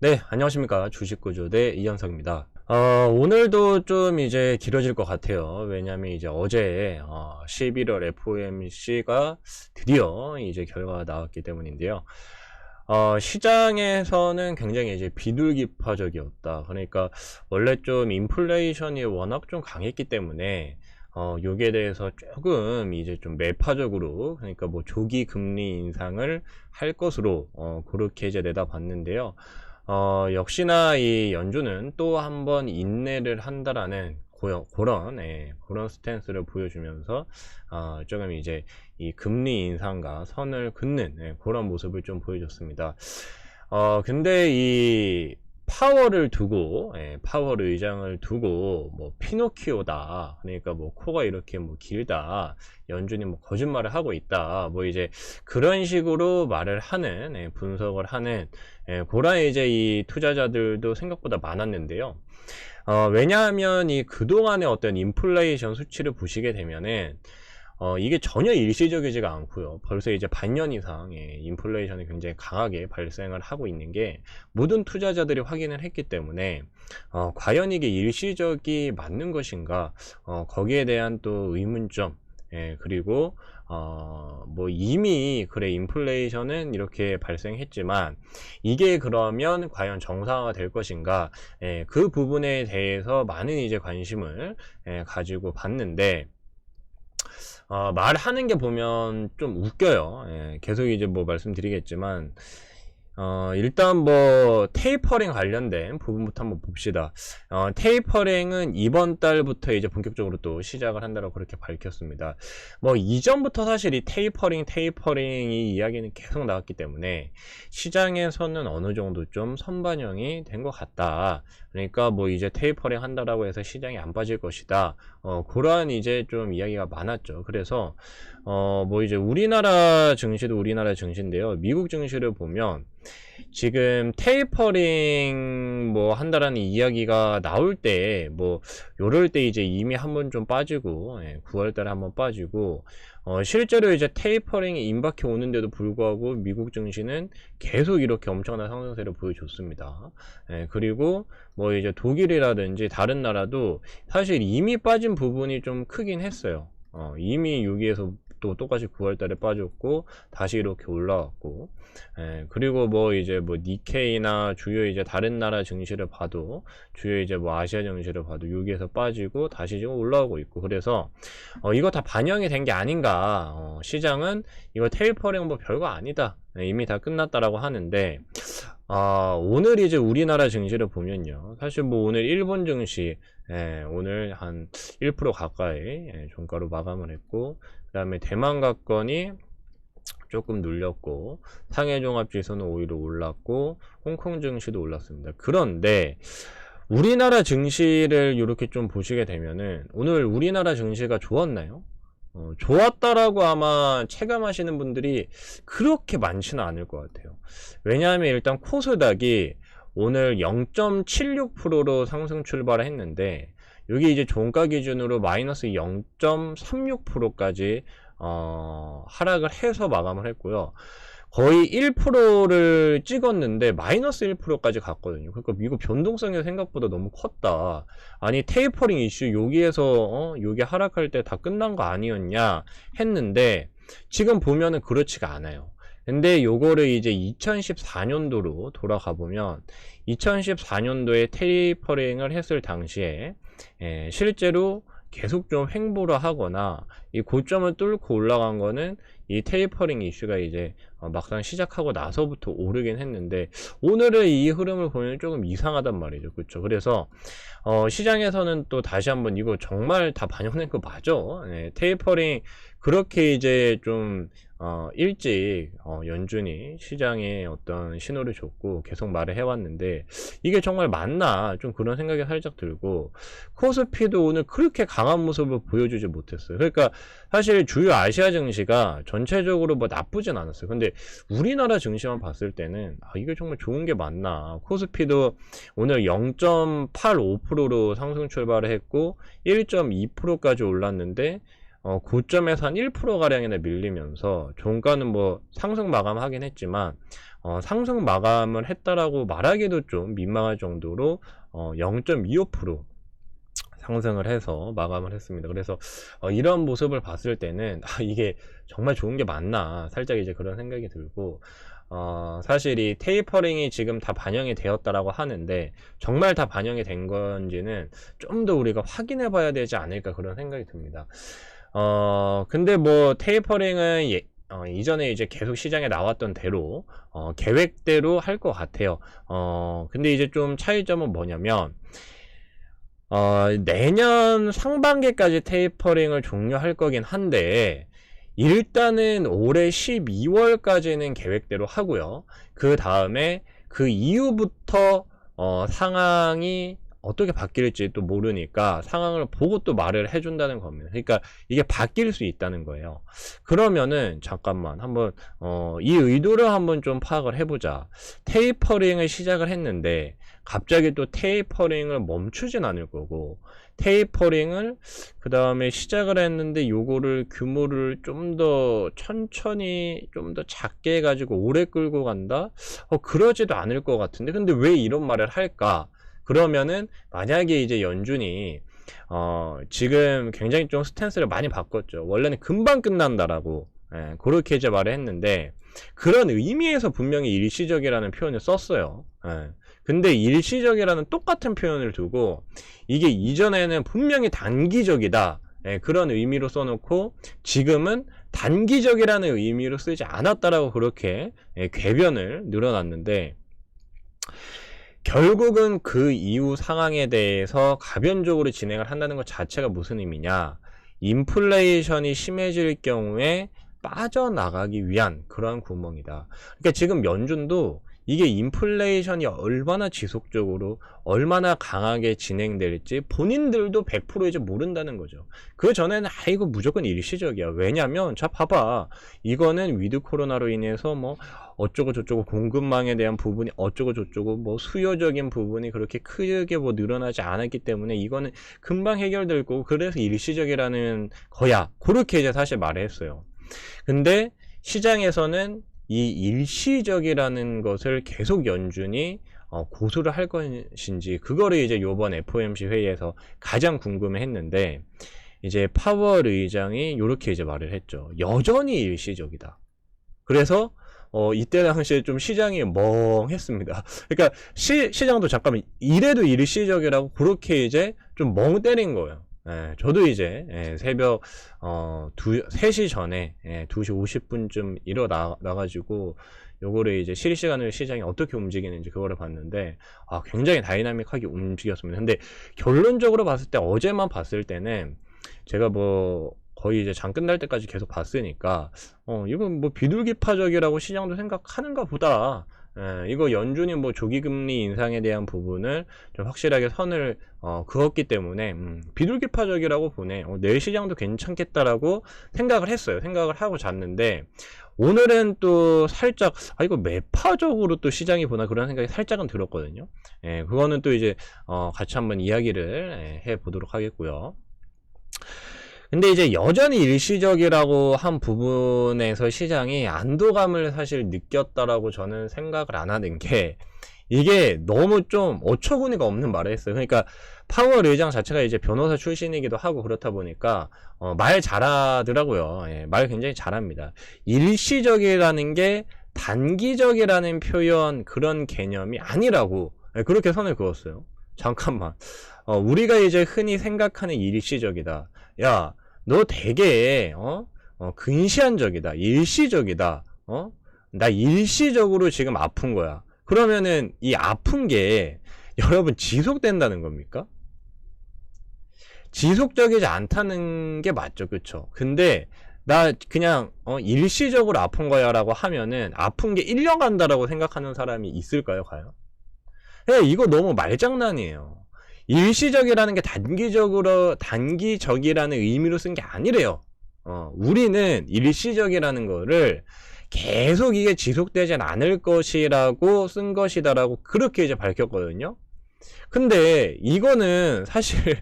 네, 안녕하십니까. 주식구조대 이현석입니다. 오늘도 좀 이제 길어질 것 같아요. 왜냐면 이제 어제, 11월 FOMC가 드디어 이제 결과가 나왔기 때문인데요. 시장에서는 굉장히 이제 비둘기파적이었다. 그러니까 원래 좀 인플레이션이 워낙 좀 강했기 때문에 요기에 대해서 조금 이제 좀 매파적으로, 그러니까 뭐 조기 금리 인상을 할 것으로 그렇게 이제 내다봤는데요. 역시나 이 연준은 또 한 번 인내를 한다라는 그런 스탠스를 보여주면서 조금 이제 이 금리 인상과 선을 긋는 그런 모습을 좀 보여줬습니다. 근데 이 파월 의장을 두고 뭐 피노키오다, 그러니까 뭐 코가 이렇게 뭐 길다, 연준이 뭐 거짓말을 하고 있다, 뭐 이제 그런 식으로 말을 하는, 분석을 하는 그런 이제 이 투자자들도 생각보다 많았는데요. 왜냐하면 이 그동안의 어떤 인플레이션 수치를 보시게 되면은 이게 전혀 일시적이지가 않고요. 벌써 이제 반년 이상 인플레이션이 굉장히 강하게 발생을 하고 있는 게 모든 투자자들이 확인을 했기 때문에 과연 이게 일시적이 맞는 것인가, 거기에 대한 또 의문점, 그리고 뭐 이미 그래 인플레이션은 이렇게 발생했지만 이게 그러면 과연 정상화가 될 것인가, 그 부분에 대해서 많은 이제 관심을 가지고 봤는데, 말하는 게 보면 좀 웃겨요. 계속 이제 뭐 말씀드리겠지만, 일단 뭐 테이퍼링 관련된 부분부터 한번 봅시다. 테이퍼링은 이번 달부터 이제 본격적으로 또 시작을 한다고 그렇게 밝혔습니다. 뭐 이전부터 사실 이 테이퍼링이 이야기는 계속 나왔기 때문에 시장에서는 어느 정도 좀 선반영이 된 것 같다. 그러니까 뭐 이제 테이퍼링 한다라고 해서 시장이 안 빠질 것이다. 그러한 이제 좀 이야기가 많았죠. 그래서 뭐 이제 우리나라 증시도 우리나라 증시인데요. 미국 증시를 보면 지금 테이퍼링 뭐 한다라는 이야기가 나올 때, 뭐 요럴 때 이제 이미 한번 좀 빠지고, 9월 달에 한번 빠지고, 실제로 이제 테이퍼링이 임박해 오는데도 불구하고 미국 증시는 계속 이렇게 엄청난 상승세를 보여줬습니다. 그리고 뭐 이제 독일이라든지 다른 나라도 사실 이미 빠진 부분이 좀 크긴 했어요. 이미 여기에서 또 똑같이 9월 달에 빠졌고 다시 이렇게 올라왔고, 그리고 뭐 이제 뭐 니케이나 주요 이제 다른 나라 증시를 봐도, 주요 이제 뭐 아시아 증시를 봐도 여기에서 빠지고 다시 지금 올라오고 있고, 그래서 이거 다 반영이 된 게 아닌가, 시장은 이거 테이퍼링 뭐 별거 아니다, 이미 다 끝났다라고 하는데, 오늘 이제 우리나라 증시를 보면요. 사실 뭐 오늘 일본 증시, 오늘 한 1% 가까이 종가로 마감을 했고, 그 다음에 대만 갔건이 조금 눌렸고, 상해 종합지수는 오히려 올랐고, 홍콩 증시도 올랐습니다. 그런데 우리나라 증시를 이렇게 좀 보시게 되면은 오늘 우리나라 증시가 좋았나요? 좋았다라고 아마 체감하시는 분들이 그렇게 많지는 않을 것 같아요. 왜냐하면 일단 코스닥이 오늘 0.76%로 상승 출발을 했는데, 여기 이제 종가 기준으로 마이너스 0.36%까지 하락을 해서 마감을 했고요. 거의 1%를 찍었는데 마이너스 1%까지 갔거든요. 그러니까 미국 변동성이 생각보다 너무 컸다. 아니 테이퍼링 이슈 여기에서 여기 하락할 때 다 끝난 거 아니었냐 했는데, 지금 보면은 그렇지가 않아요. 근데 요거를 이제 2014년도로 돌아가 보면 2014년도에 테이퍼링을 했을 당시에 실제로 계속 좀 횡보를 하거나 이 고점을 뚫고 올라간 거는 이 테이퍼링 이슈가 이제 막상 시작하고 나서부터 오르긴 했는데, 오늘의 이 흐름을 보면 조금 이상하단 말이죠. 그렇죠? 그래서 시장에서는 또 다시 한번 이거 정말 다 반영된 거 맞아? 테이퍼링 그렇게 이제 좀 일찍 연준이 시장에 어떤 신호를 줬고 계속 말을 해왔는데 이게 정말 맞나, 좀 그런 생각이 살짝 들고, 코스피도 오늘 그렇게 강한 모습을 보여주지 못했어요. 그러니까 사실 주요 아시아 증시가 전체적으로 뭐 나쁘진 않았어요. 근데 우리나라 증시만 봤을 때는 이게 정말 좋은 게 맞나. 코스피도 오늘 0.85%로 상승 출발을 했고 1.2%까지 올랐는데 고점에서 한 1%가량이나 밀리면서 종가는 뭐 상승 마감하긴 했지만 상승 마감을 했다라고 말하기도 좀 민망할 정도로 0.25% 상승을 해서 마감을 했습니다. 그래서 이런 모습을 봤을 때는 이게 정말 좋은 게 맞나 살짝 이제 그런 생각이 들고, 사실 이 테이퍼링이 지금 다 반영이 되었다라고 하는데 정말 다 반영이 된 건지는 좀 더 우리가 확인해 봐야 되지 않을까 그런 생각이 듭니다. 근데 뭐 테이퍼링은 이전에 이제 계속 시장에 나왔던 대로 계획대로 할 것 같아요. 근데 이제 좀 차이점은 뭐냐면 내년 상반기까지 테이퍼링을 종료할 거긴 한데 일단은 올해 12월까지는 계획대로 하고요. 그 다음에 그 이후부터 상황이 어떻게 바뀔지 또 모르니까 상황을 보고 또 말을 해준다는 겁니다. 그러니까 이게 바뀔 수 있다는 거예요. 그러면은 잠깐만 한번 이 의도를 한번 좀 파악을 해보자. 테이퍼링을 시작을 했는데 갑자기 또 테이퍼링을 멈추진 않을 거고, 테이퍼링을 그 다음에 시작을 했는데 요거를 규모를 좀 더 천천히 좀 더 작게 해가지고 오래 끌고 간다? 그러지도 않을 것 같은데 근데 왜 이런 말을 할까? 그러면은 만약에 이제 연준이 지금 굉장히 좀 스탠스를 많이 바꿨죠. 원래는 금방 끝난다라고 그렇게 이제 말을 했는데 그런 의미에서 분명히 일시적이라는 표현을 썼어요. 근데 일시적이라는 똑같은 표현을 두고 이게 이전에는 분명히 단기적이다 그런 의미로 써놓고 지금은 단기적이라는 의미로 쓰지 않았다라고 그렇게 궤변을 늘어났는데, 결국은 그 이후 상황에 대해서 가변적으로 진행을 한다는 것 자체가 무슨 의미냐, 인플레이션이 심해질 경우에 빠져나가기 위한 그러한 구멍이다. 그러니까 지금 연준도 이게 인플레이션이 얼마나 지속적으로 얼마나 강하게 진행될지 본인들도 100% 이제 모른다는 거죠. 그 전에는 이거 무조건 일시적이야. 왜냐면 자 봐봐, 이거는 위드 코로나로 인해서 뭐 어쩌고 저쩌고 공급망에 대한 부분이 어쩌고 저쩌고 뭐 수요적인 부분이 그렇게 크게 뭐 늘어나지 않았기 때문에 이거는 금방 해결될 거고 그래서 일시적이라는 거야. 그렇게 이제 사실 말했어요. 근데 시장에서는 이 일시적이라는 것을 계속 연준이 고수를 할 것인지 그거를 이제 요번 FOMC 회의에서 가장 궁금해 했는데, 이제 파월 의장이 이렇게 이제 말을 했죠. 여전히 일시적이다. 그래서 이때 당시에 좀 시장이 멍했습니다. 그러니까 시장도 잠깐만 이래도 일시적이라고 그렇게 이제 좀 멍 때린 거예요. 저도 이제 새벽 3시 전에 2시 50분쯤 일어나가지고 요거를 이제 실시간으로 시장이 어떻게 움직이는지 그거를 봤는데 굉장히 다이나믹하게 움직였습니다. 근데 결론적으로 봤을 때 어제만 봤을 때는 제가 뭐 거의 이제 장 끝날 때까지 계속 봤으니까 이건 뭐 비둘기파적이라고 시장도 생각하는가 보다. 이거 연준이 뭐 조기금리 인상에 대한 부분을 좀 확실하게 선을 그었기 때문에 비둘기파적이라고 보네. 내일 시장도 괜찮겠다라고 생각을 했어요. 생각을 하고 잤는데 오늘은 또 살짝 이거 매파적으로 또 시장이 보나 그런 생각이 살짝은 들었거든요. 그거는 또 이제 같이 한번 이야기를 해 보도록 하겠고요. 근데 이제 여전히 일시적이라고 한 부분에서 시장이 안도감을 사실 느꼈다라고 저는 생각을 안 하는 게, 이게 너무 좀 어처구니가 없는 말을 했어요. 그러니까 파월 의장 자체가 이제 변호사 출신이기도 하고 그렇다 보니까 말 잘하더라고요. 말 굉장히 잘합니다. 일시적이라는 게 단기적이라는 표현 그런 개념이 아니라고 그렇게 선을 그었어요. 잠깐만, 우리가 이제 흔히 생각하는 일시적이다. 야, 너 되게 근시안적이다. 일시적이다. 나 일시적으로 지금 아픈 거야. 그러면은 이 아픈 게 여러분 지속된다는 겁니까? 지속적이지 않다는 게 맞죠. 그쵸? 근데 나 그냥 일시적으로 아픈 거야 라고 하면은 아픈 게 1년 간다라고 생각하는 사람이 있을까요? 과연? 이거 너무 말장난이에요. 일시적이라는 게 단기적이라는 의미로 쓴 게 아니래요. 우리는 일시적이라는 거를 계속 이게 지속되진 않을 것이라고 쓴 것이다라고 그렇게 이제 밝혔거든요. 근데 이거는 사실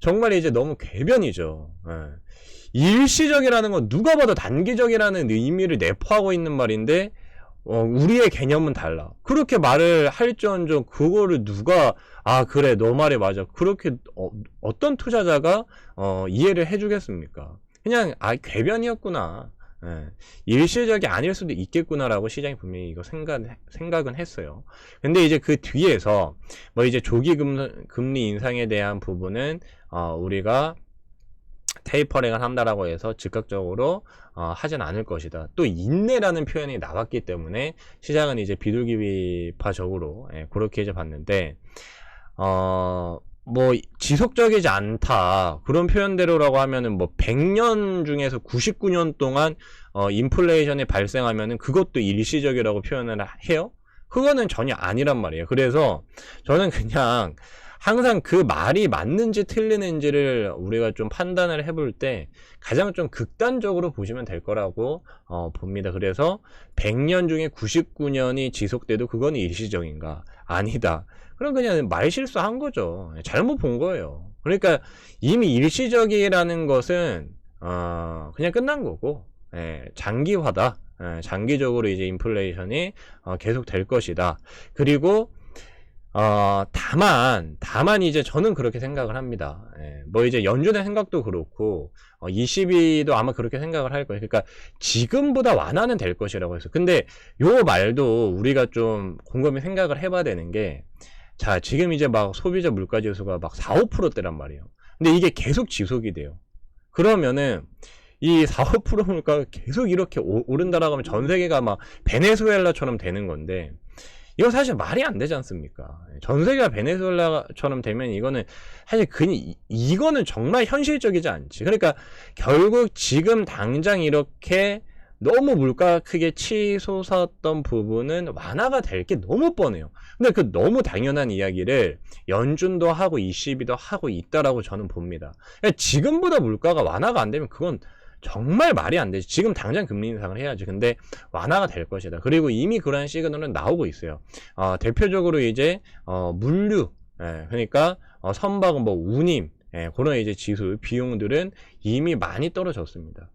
정말 이제 너무 궤변이죠. 일시적이라는 건 누가 봐도 단기적이라는 의미를 내포하고 있는 말인데 우리의 개념은 달라. 그렇게 말을 할지언정 그거를 누가 그래 너 말이 맞아. 그렇게 어떤 투자자가 이해를 해주겠습니까? 그냥 궤변이었구나. 예, 일시적이 아닐 수도 있겠구나라고 시장이 분명히 이거 생각은 했어요. 근데 이제 그 뒤에서 뭐 이제 조기 금리 인상에 대한 부분은 우리가 테이퍼링을 한다라고 해서 즉각적으로 하진 않을 것이다. 또 인내라는 표현이 나왔기 때문에 시장은 이제 비둘기파적으로 그렇게 이제 봤는데 뭐 지속적이지 않다 그런 표현대로라고 하면은 뭐 100년 중에서 99년 동안 인플레이션이 발생하면은 그것도 일시적이라고 표현을 해요. 그거는 전혀 아니란 말이에요. 그래서 저는 그냥 항상 그 말이 맞는지 틀리는지를 우리가 좀 판단을 해볼 때 가장 좀 극단적으로 보시면 될 거라고 봅니다. 그래서 100년 중에 99년이 지속돼도 그건 일시적인가? 아니다. 그럼 그냥 말 실수한 거죠. 잘못 본 거예요. 그러니까 이미 일시적이라는 것은 그냥 끝난 거고 장기화다. 장기적으로 이제 인플레이션이 계속 될 것이다. 그리고 다만 이제 저는 그렇게 생각을 합니다. 뭐 이제 연준의 생각도 그렇고, ECB도 아마 그렇게 생각을 할 거예요. 그러니까 지금보다 완화는 될 것이라고 해서. 근데 요 말도 우리가 좀 곰곰이 생각을 해봐야 되는 게, 자, 지금 이제 막 소비자 물가 지수가 막 4, 5%대란 말이에요. 근데 이게 계속 지속이 돼요. 그러면은, 이 4, 5% 물가가 계속 이렇게 오른다라고 하면 전 세계가 막 베네수엘라처럼 되는 건데, 이건 사실 말이 안 되지 않습니까? 전 세계가 베네수엘라처럼 되면 이거는 사실 이거는 정말 현실적이지 않지. 그러니까 결국 지금 당장 이렇게 너무 물가가 크게 치솟았던 부분은 완화가 될 게 너무 뻔해요. 근데 그 너무 당연한 이야기를 연준도 하고 ECB도 하고 있다라고 저는 봅니다. 그러니까 지금보다 물가가 완화가 안 되면 그건 정말 말이 안 되지. 지금 당장 금리 인상을 해야지. 근데 완화가 될 것이다. 그리고 이미 그런 시그널은 나오고 있어요. 대표적으로 이제 물류, 그러니까 선박, 뭐 운임, 그런 이제 지수 비용들은 이미 많이 떨어졌습니다.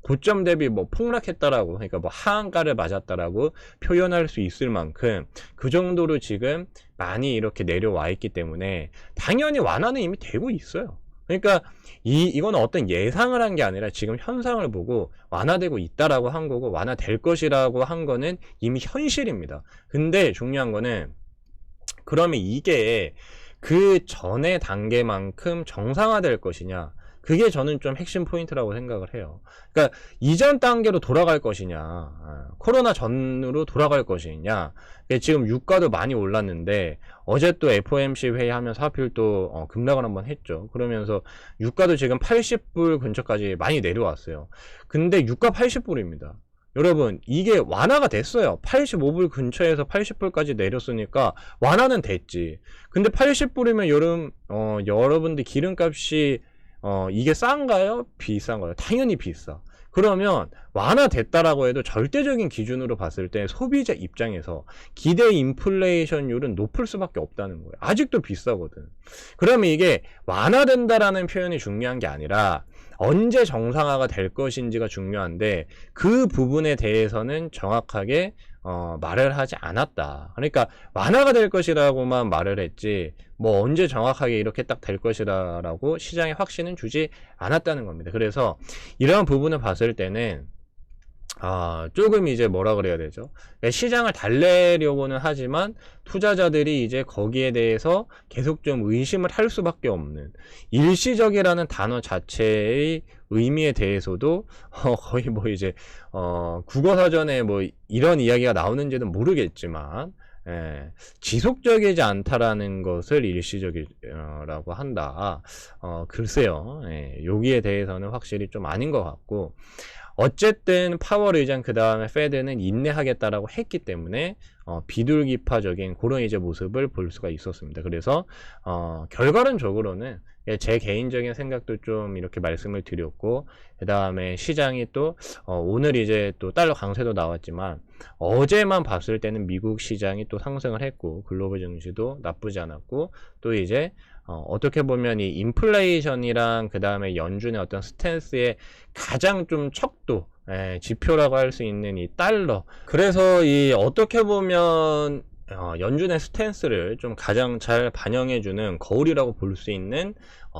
고점 대비 뭐 폭락했다라고, 그러니까 뭐 하한가를 맞았다라고 표현할 수 있을 만큼 그 정도로 지금 많이 이렇게 내려와 있기 때문에 당연히 완화는 이미 되고 있어요. 그러니까 이거는 어떤 예상을 한 게 아니라 지금 현상을 보고 완화되고 있다라고 한 거고 완화될 것이라고 한 거는 이미 현실입니다. 근데 중요한 거는 그러면 이게 그 전의 단계만큼 정상화될 것이냐, 그게 저는 좀 핵심 포인트라고 생각을 해요. 그러니까 이전 단계로 돌아갈 것이냐, 코로나 전으로 돌아갈 것이냐. 지금 유가도 많이 올랐는데 어제 또 FOMC 회의하면서 하필 또 급락을 한번 했죠. 그러면서 유가도 지금 80불 근처까지 많이 내려왔어요. 근데 유가 80불입니다. 여러분, 이게 완화가 됐어요. 85불 근처에서 80불까지 내렸으니까 완화는 됐지. 근데 80불이면 여러분들 기름값이 이게 싼가요? 비싼가요? 당연히 비싸. 그러면 완화됐다라고 해도 절대적인 기준으로 봤을 때 소비자 입장에서 기대 인플레이션율은 높을 수밖에 없다는 거예요. 아직도 비싸거든. 그러면 이게 완화된다라는 표현이 중요한 게 아니라 언제 정상화가 될 것인지가 중요한데 그 부분에 대해서는 정확하게 말을 하지 않았다. 그러니까 완화가 될 것이라고만 말을 했지 뭐 언제 정확하게 이렇게 딱 될 것이라고 시장에 확신은 주지 않았다는 겁니다. 그래서 이러한 부분을 봤을 때는 조금 이제 뭐라 그래야 되죠? 시장을 달래려고는 하지만 투자자들이 이제 거기에 대해서 계속 좀 의심을 할 수밖에 없는 일시적이라는 단어 자체의 의미에 대해서도 거의 뭐 이제 국어사전에 뭐 이런 이야기가 나오는지는 모르겠지만 지속적이지 않다라는 것을 일시적이라고 한다. 글쎄요. 여기에 대해서는 확실히 좀 아닌 것 같고 어쨌든 파월 의장 그 다음에 페드는 인내하겠다라고 했기 때문에 비둘기파적인 그런 이제 모습을 볼 수가 있었습니다. 그래서 결과론적으로는 제 개인적인 생각도 좀 이렇게 말씀을 드렸고 그 다음에 시장이 또 오늘 이제 또 달러 강세도 나왔지만 어제만 봤을 때는 미국 시장이 또 상승을 했고 글로벌 증시도 나쁘지 않았고 또 이제 어떻게 보면 이 인플레이션이랑 그 다음에 연준의 어떤 스탠스의 가장 좀 척도 지표라고 할 수 있는 이 달러. 그래서 이 어떻게 보면 연준의 스탠스를 좀 가장 잘 반영해주는 거울이라고 볼 수 있는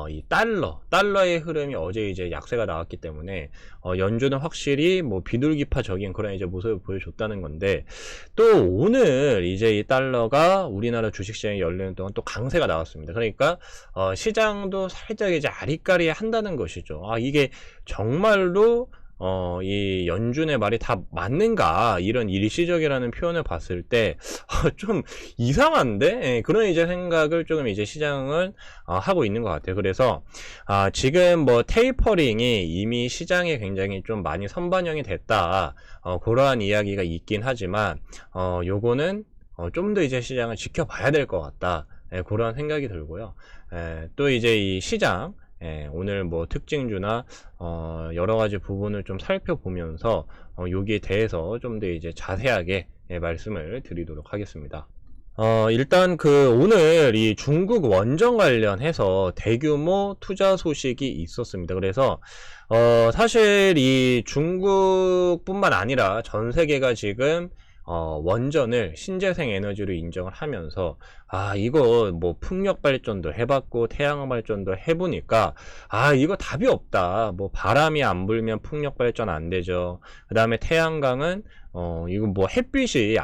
이 달러의 흐름이 어제 이제 약세가 나왔기 때문에 연준은 확실히 뭐 비둘기파적인 그런 이제 모습을 보여줬다는 건데, 또 오늘 이제 이 달러가 우리나라 주식시장이 열리는 동안 또 강세가 나왔습니다. 그러니까 시장도 살짝 이제 아리까리 한다는 것이죠. 이게 정말로 이 연준의 말이 다 맞는가, 이런 일시적이라는 표현을 봤을 때 좀 이상한데, 그런 이제 생각을 조금 이제 시장은 하고 있는 것 같아요. 그래서 지금 뭐 테이퍼링이 이미 시장에 굉장히 좀 많이 선반영이 됐다, 그러한 이야기가 있긴 하지만 요거는 좀 더 이제 시장을 지켜봐야 될 것 같다, 그런 생각이 들고요. 또 이제 이 시장 오늘 뭐 특징주나 여러 가지 부분을 좀 살펴보면서 여기에 대해서 좀 더 이제 자세하게 말씀을 드리도록 하겠습니다. 일단 오늘 이 중국 원전 관련해서 대규모 투자 소식이 있었습니다. 그래서 사실 이 중국뿐만 아니라 전 세계가 지금 원전을 신재생 에너지로 인정을 하면서 이거 뭐 풍력 발전도 해봤고 태양광 발전도 해보니까 이거 답이 없다. 뭐 바람이 안 불면 풍력 발전 안 되죠. 그 다음에 태양광은 이거 뭐 햇빛이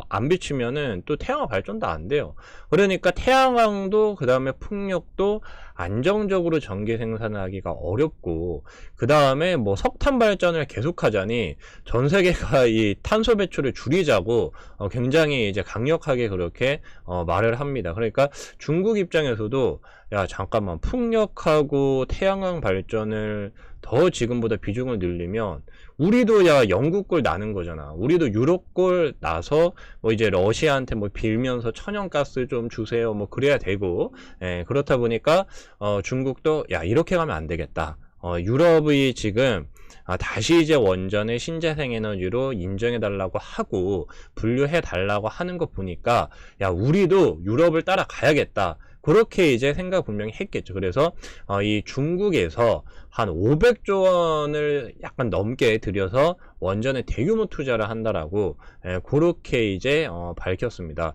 안 비치면은 또 태양광 발전도 안 돼요. 그러니까 태양광도 그 다음에 풍력도 안정적으로 전기 생산하기가 어렵고, 그 다음에 뭐 석탄 발전을 계속하자니 전 세계가 이 탄소 배출을 줄이자고 굉장히 이제 강력하게 그렇게 말을 합니다. 그러니까 중국 입장에서도 야 잠깐만, 풍력하고 태양광 발전을 더 지금보다 비중을 늘리면 우리도 야 영국 꼴 나는 거잖아. 우리도 유럽 꼴 나서 뭐 이제 러시아한테 뭐 빌면서 천연가스 좀 주세요 뭐 그래야 되고, 그렇다 보니까 중국도 야 이렇게 가면 안 되겠다. 유럽이 지금 다시 이제 원전을 신재생 에너지로 인정해 달라고 하고 분류해 달라고 하는 거 보니까 야 우리도 유럽을 따라가야겠다, 그렇게 이제 생각 분명히 했겠죠. 그래서 이 중국에서 한 500조 원을 약간 넘게 들여서 원전에 대규모 투자를 한다라고 그렇게 이제 밝혔습니다.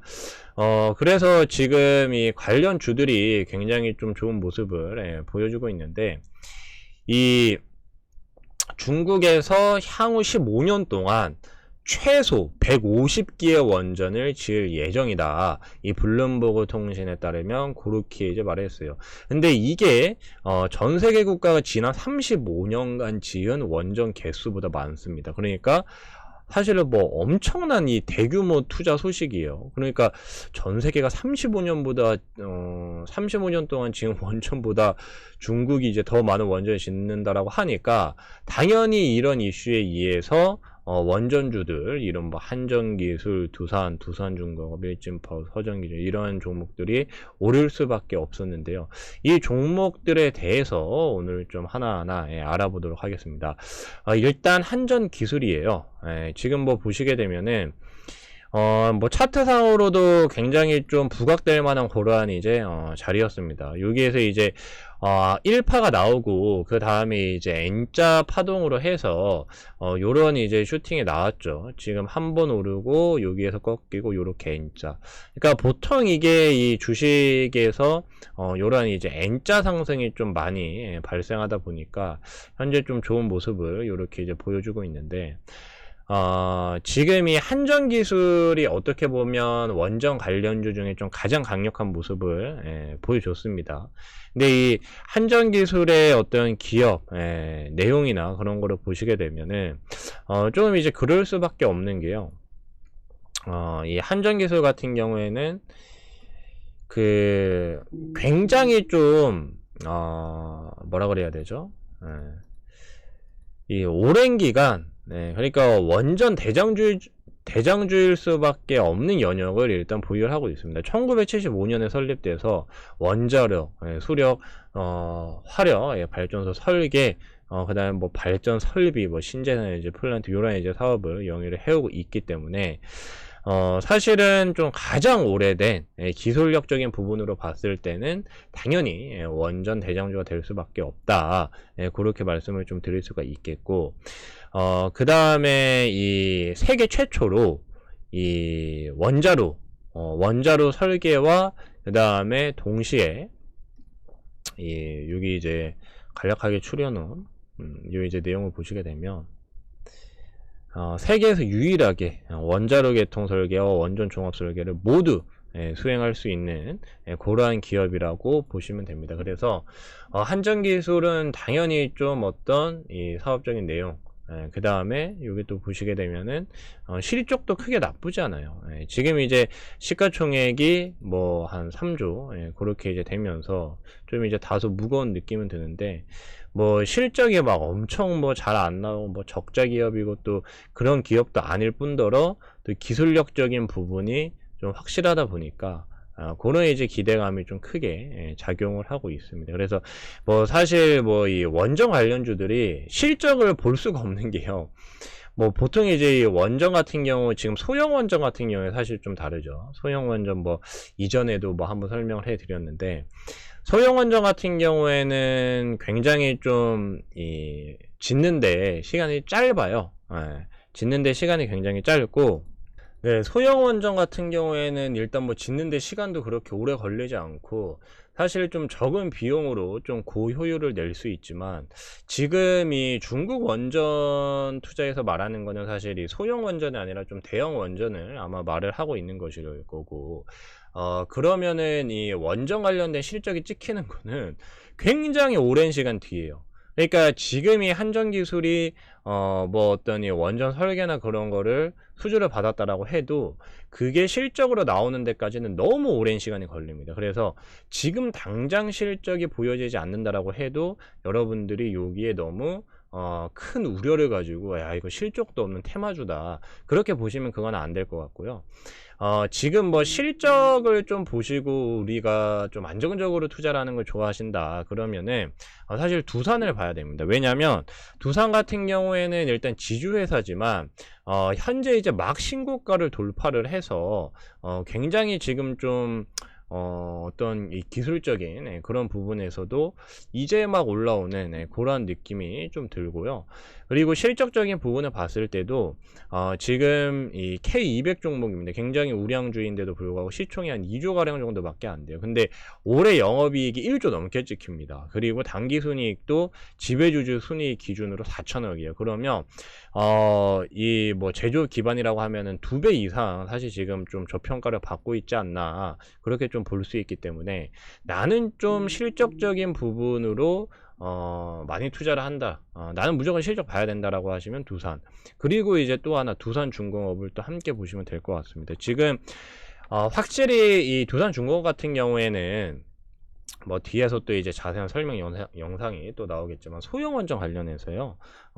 그래서 지금 이 관련 주들이 굉장히 좀 좋은 모습을 보여주고 있는데, 이 중국에서 향후 15년 동안 최소 150기의 원전을 지을 예정이다. 이 블룸버그 통신에 따르면 그렇게 이제 말했어요. 근데 이게 전 세계 국가가 지난 35년간 지은 원전 개수보다 많습니다. 그러니까 사실은 뭐 엄청난 이 대규모 투자 소식이에요. 그러니까 전 세계가 35년 동안 지금 원전보다 중국이 이제 더 많은 원전을 짓는다라고 하니까 당연히 이런 이슈에 의해서 원전주들, 이런 뭐 한전기술, 두산중공업, 일진파워, 서전기술 이런 종목들이 오를 수밖에 없었는데요. 이 종목들에 대해서 오늘 좀 하나하나 알아보도록 하겠습니다. 일단 한전기술이에요. 지금 뭐 보시게 되면은 뭐 차트상으로도 굉장히 좀 부각될 만한 그러한 이제 자리였습니다. 여기에서 이제 1파가 나오고 그 다음에 이제 N자 파동으로 해서 요런 이제 슈팅이 나왔죠. 지금 한 번 오르고 여기에서 꺾이고 요렇게 N자. 그러니까 보통 이게 이 주식에서 요런 이제 N자 상승이 좀 많이 발생하다 보니까 현재 좀 좋은 모습을 요렇게 이제 보여주고 있는데, 지금 이 한전기술이 어떻게 보면 원전 관련주 중에 좀 가장 강력한 모습을 보여줬습니다. 근데 이 한전기술의 어떤 기업 내용이나 그런 거를 보시게 되면은 좀 이제 그럴 수밖에 없는 게요. 이 한전기술 같은 경우에는 굉장히 좀 뭐라 그래야 되죠? 이 오랜 기간, 그러니까 원전 대장주일 수밖에 없는 영역을 일단 보유를 하고 있습니다. 1975년에 설립돼서 원자력, 수력, 화력, 발전소 설계, 그 다음에 뭐 발전 설비, 뭐 신재생 에너지 플란트, 요런 이제 사업을 영위를 해오고 있기 때문에, 사실은 좀 가장 오래된 기술력적인 부분으로 봤을 때는 당연히 원전 대장주가 될 수밖에 없다. 그렇게 말씀을 좀 드릴 수가 있겠고, 그 다음에 이 세계 최초로 이 원자로 설계와 그 다음에 동시에 여기 이제 간략하게 추려놓은 이 이제 내용을 보시게 되면 세계에서 유일하게 원자로 계통 설계와 원전 종합 설계를 모두 수행할 수 있는 그러한 기업이라고 보시면 됩니다. 그래서 한전기술은 당연히 좀 어떤 이 사업적인 내용, 그 다음에 여기 또 보시게 되면은 실적도 크게 나쁘지 않아요. 지금 이제 시가총액이 뭐 한 3조 그렇게 이제 되면서 좀 이제 다소 무거운 느낌은 드는데, 뭐 실적이 막 엄청 뭐 잘 안 나오고 뭐 적자 기업이고 또 그런 기업도 아닐 뿐더러 또 기술력적인 부분이 좀 확실하다 보니까 그런 이제 기대감이 좀 크게 작용을 하고 있습니다. 그래서 뭐 사실 뭐 이 원전 관련주들이 실적을 볼 수가 없는 게요. 뭐 보통 이제 이 원전 같은 경우, 지금 소형 원전 같은 경우에 사실 좀 다르죠. 소형 원전 뭐 이전에도 뭐 한번 설명을 해 드렸는데, 소형 원전 같은 경우에는 굉장히 좀 짓는데 시간이 짧아요. 짓는데 시간이 굉장히 짧고, 네, 소형 원전 같은 경우에는 일단 뭐 짓는데 시간도 그렇게 오래 걸리지 않고, 사실 좀 적은 비용으로 좀 고효율을 낼 수 있지만, 지금 이 중국 원전 투자에서 말하는 거는 사실 이 소형 원전이 아니라 좀 대형 원전을 아마 말을 하고 있는 것일 거고, 그러면은 이 원전 관련된 실적이 찍히는 거는 굉장히 오랜 시간 뒤에요. 그러니까 지금 이 한전기술이 뭐 어떤 이 원전 설계나 그런 거를 수주를 받았다라고 해도 그게 실적으로 나오는 데까지는 너무 오랜 시간이 걸립니다. 그래서 지금 당장 실적이 보여지지 않는다라고 해도 여러분들이 여기에 너무 큰 우려를 가지고 야 이거 실적도 없는 테마주다 그렇게 보시면 그건 안 될 것 같고요. 지금 뭐 실적을 좀 보시고 우리가 좀 안정적으로 투자를 하는 걸 좋아하신다 그러면은 사실 두산을 봐야 됩니다. 왜냐면 두산 같은 경우에는 일단 지주회사지만 현재 이제 막 신고가를 돌파를 해서 굉장히 지금 좀 어떤 이 기술적인 그런 부분에서도 이제 막 올라오는 그런 느낌이 좀 들고요. 그리고 실적적인 부분을 봤을 때도 지금 이 K200 종목입니다. 굉장히 우량주인데도 불구하고 시총이 한 2조 가량 정도밖에 안 돼요. 근데 올해 영업이익이 1조 넘게 찍힙니다. 그리고 당기순이익도 지배주주 순이익 기준으로 4천억이에요. 그러면 이 뭐 제조 기반이라고 하면은 2배 이상 사실 지금 좀 저평가를 받고 있지 않나 그렇게 좀 볼 수 있기 때문에, 나는 좀 실적적인 부분으로 많이 투자를 한다. 나는 무조건 실적 봐야 된다라고 하시면 두산. 그리고 이제 또 하나 두산중공업을 또 함께 보시면 될 것 같습니다. 지금 확실히 이 두산중공업 같은 경우에는 뭐 뒤에서 또 이제 자세한 설명 영상이 또 나오겠지만 소형 원전 관련해서요.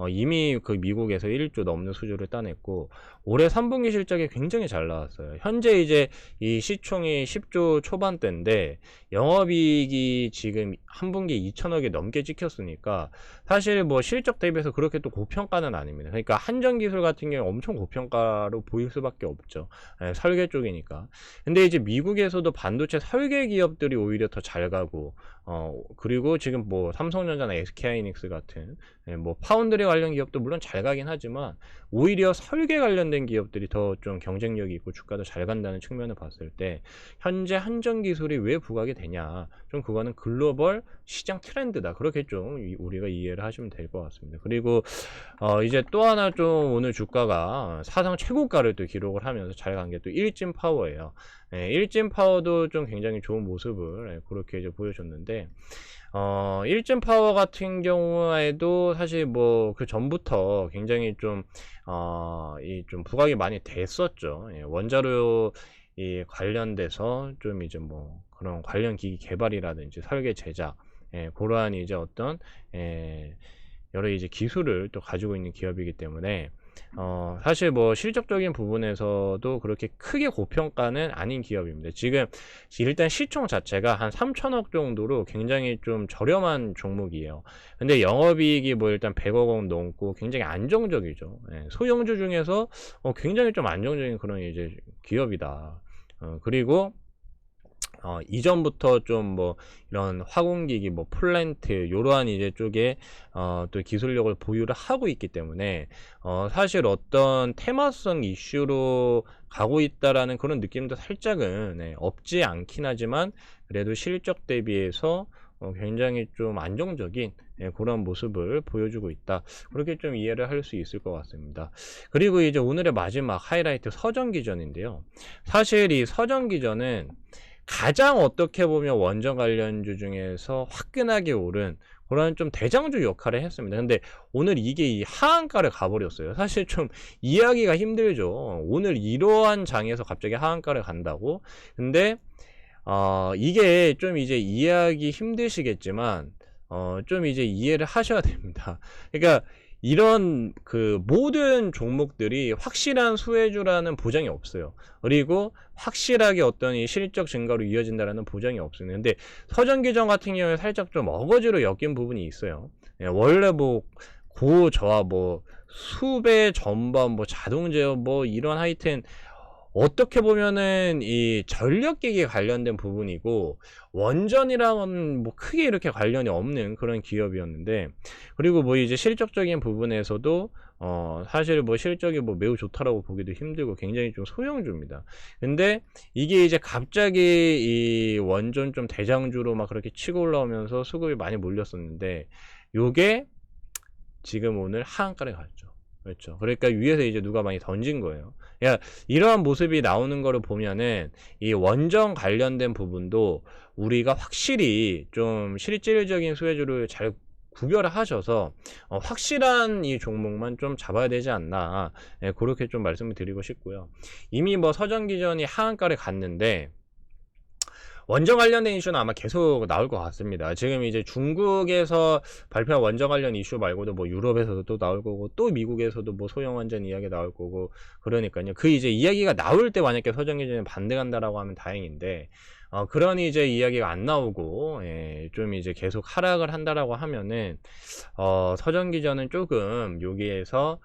이미 그 미국에서 1조 넘는 수주를 따냈고 올해 3분기 실적이 굉장히 잘 나왔어요. 현재 이제 이 시총이 10조 초반대인데 영업이익이 지금 한 분기에 2천억이 넘게 찍혔으니까 사실 뭐 실적 대비해서 그렇게 또 고평가는 아닙니다. 그러니까 한전기술 같은 경우에 엄청 고평가로 보일 수밖에 없죠. 설계 쪽이니까. 근데 이제 미국에서도 반도체 설계 기업들이 오히려 더 잘 가고 그리고 지금 뭐 삼성전자나 SK하이닉스 같은 뭐 파운드리 관련 기업도 물론 잘 가긴 하지만 오히려 설계 관련된 기업들이 더 좀 경쟁력이 있고 주가도 잘 간다는 측면을 봤을 때 현재 한전기술이 왜 부각이 되냐, 좀 그거는 글로벌 시장 트렌드다 그렇게 좀 우리가 이해를 하시면 될 것 같습니다. 그리고 이제 또 하나 좀 오늘 주가가 사상 최고가를 또 기록을 하면서 잘 간 게 또 일진파워예요. 일진파워도 좀 굉장히 좋은 모습을 그렇게 이제 보여줬는데 일진파워 같은 경우에도 사실 뭐 그 전부터 굉장히 좀 좀 부각이 많이 됐었죠. 원자로 이 관련돼서 좀 이제 뭐 그런 관련 기기 개발이라든지 설계 제작 그러한 이제 어떤 여러 이제 기술을 또 가지고 있는 기업이기 때문에 사실 뭐 실적적인 부분에서도 그렇게 크게 고평가는 아닌 기업입니다. 지금 일단 시총 자체가 한 3천억 정도로 굉장히 좀 저렴한 종목이에요. 근데 영업이익이 뭐 일단 100억 원 넘고 굉장히 안정적이죠. 예, 소형주 중에서 굉장히 좀 안정적인 그런 이제 기업이다. 그리고 이전부터 좀 뭐 이런 화공기기 뭐 플랜트 요러한 이제 쪽에 또 기술력을 보유를 하고 있기 때문에 사실 어떤 테마성 이슈로 가고 있다라는 그런 느낌도 살짝은 없지 않긴 하지만 그래도 실적 대비해서 굉장히 좀 안정적인 그런 모습을 보여주고 있다. 그렇게 좀 이해를 할 수 있을 것 같습니다. 그리고 이제 오늘의 마지막 하이라이트 서전기전인데요. 사실 이 서전기전은 가장 어떻게 보면 원전 관련주 중에서 화끈하게 오른 그런 좀 대장주 역할을 했습니다. 근데 오늘 이게 이 하한가를 가버렸어요. 사실 좀 이해하기가 힘들죠. 오늘 이러한 장에서 갑자기 하한가를 간다고. 근데 이게 좀 이제 이해하기 힘드시겠지만 좀 이제 이해를 하셔야 됩니다. 그러니까 이런 그 모든 종목들이 확실한 수혜주라는 보장이 없어요. 그리고 확실하게 어떤 이 실적 증가로 이어진다라는 보장이 없습니다. 근데 서전기전 같은 경우에 살짝 좀 어거지로 엮인 부분이 있어요. 원래 뭐 고저하 뭐 수배 전반 뭐 자동 제어 뭐 이런 하여튼 어떻게 보면은 이 전력기기에 관련된 부분이고 원전이랑은 뭐 크게 이렇게 관련이 없는 그런 기업이었는데, 그리고 뭐 이제 실적적인 부분에서도 사실 뭐 실적이 뭐 매우 좋다라고 보기도 힘들고 굉장히 좀 소형주입니다. 근데 이게 이제 갑자기 이 원전 좀 대장주로 막 그렇게 치고 올라오면서 수급이 많이 몰렸었는데 요게 지금 오늘 하한가를 갔죠. 그렇죠. 그러니까 위에서 이제 누가 많이 던진 거예요. 야, 이러한 모습이 나오는 거를 보면은 이 원전 관련된 부분도 우리가 확실히 좀 실질적인 수혜주를 잘 구별을 하셔서 확실한 이 종목만 좀 잡아야 되지 않나, 그렇게 좀 말씀을 드리고 싶고요. 이미 뭐 서전기전이 하한가를 갔는데 원전 관련된 이슈는 아마 계속 나올 것 같습니다. 지금 이제 중국에서 발표한 원전 관련 이슈 말고도 뭐 유럽에서도 또 나올 거고 또 미국에서도 뭐 소형 원전 이야기 나올 거고, 그러니까요. 그 이제 이야기가 나올 때 만약에 서전기전에 반대간다라고 하면 다행인데 그런 이제 이야기가 안 나오고 좀 이제 계속 하락을 한다라고 하면은 서전기전은 조금 여기에서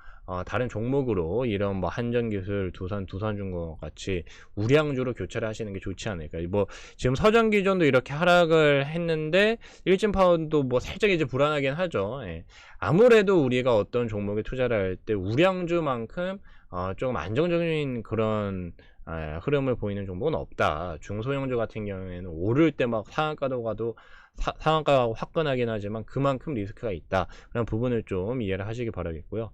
다른 종목으로 이런 뭐 한전기술, 두산중공업 같이 우량주로 교체를 하시는 게 좋지 않을까. 뭐 지금 서전기전도 이렇게 하락을 했는데 일진파운도 뭐 살짝 이제 불안하긴 하죠. 아무래도 우리가 어떤 종목에 투자를 할 때 우량주만큼 조금 안정적인 그런 흐름을 보이는 종목은 없다. 중소형주 같은 경우에는 오를 때 막 상한가도 가도 상한가가 화끈하긴 하지만 그만큼 리스크가 있다. 그런 부분을 좀 이해를 하시기 바라겠고요.